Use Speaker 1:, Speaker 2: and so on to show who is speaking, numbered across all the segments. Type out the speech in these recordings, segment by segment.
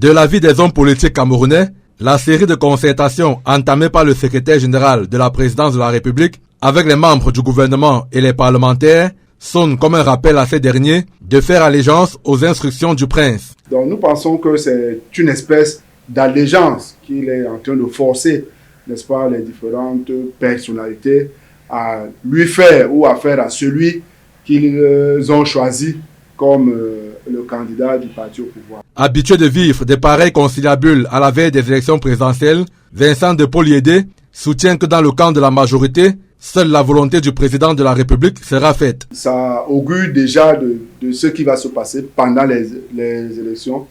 Speaker 1: De l'avis des hommes politiques camerounais, la série de concertations entamée par le secrétaire général de la présidence de la République avec les membres du gouvernement et les parlementaires sonne comme un rappel à ces derniers de faire allégeance aux instructions du prince.
Speaker 2: Donc nous pensons que c'est une espèce d'allégeance qu'il est en train de forcer, n'est-ce pas, les différentes personnalités à lui faire ou à faire à celui qu'ils ont choisi comme le candidat du parti au pouvoir.
Speaker 1: Habitué de vivre des pareilles conciliabules à la veille des élections présidentielles, Vincent de Poliédé soutient que dans le camp de la majorité, seule la volonté du président de la République sera faite.
Speaker 2: Ça augure déjà de ce qui va se passer pendant les élections.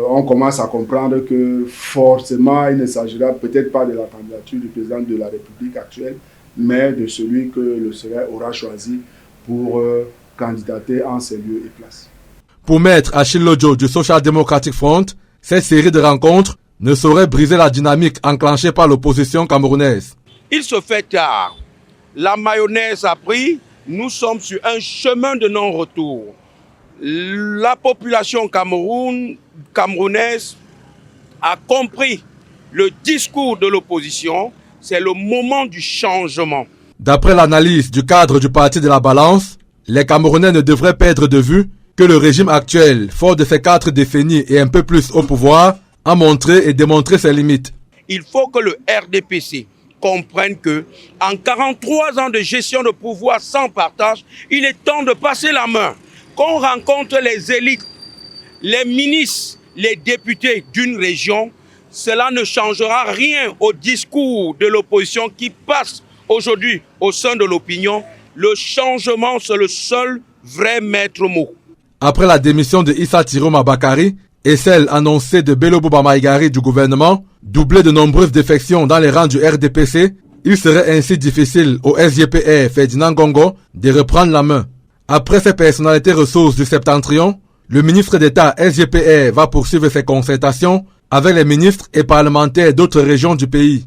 Speaker 2: On commence à comprendre que forcément, il ne s'agira peut-être pas de la candidature du président de la République actuelle, mais de celui que le Sénat aura choisi pour candidater en ses lieux et places.
Speaker 1: Pour maître Achille Lodjo du Social Democratic Front, cette série de rencontres ne saurait briser la dynamique enclenchée par l'opposition camerounaise.
Speaker 3: Il se fait tard. La mayonnaise a pris. Nous sommes sur un chemin de non-retour. La population camerounaise a compris le discours de l'opposition. C'est le moment du changement.
Speaker 1: D'après l'analyse du cadre du parti de la balance, les Camerounais ne devraient perdre de vue que le régime actuel, fort de ses 4 décennies et un peu plus au pouvoir, a montré et démontré ses limites.
Speaker 3: Il faut que le RDPC comprenne que, en 43 ans de gestion de pouvoir sans partage, il est temps de passer la main. Qu'on rencontre les élites, les ministres, les députés d'une région, cela ne changera rien au discours de l'opposition qui passe aujourd'hui au sein de l'opinion. Le changement, c'est le seul vrai maître mot.
Speaker 1: Après la démission de Issa Tiroma Bakari et celle annoncée de Bello Bouba Maïgari du gouvernement, doublée de nombreuses défections dans les rangs du RDPC, il serait ainsi difficile au SGPR Ferdinand Gongo de reprendre la main. Après ces personnalités ressources du septentrion, le ministre d'État SGPR va poursuivre ses concertations avec les ministres et parlementaires d'autres régions du pays.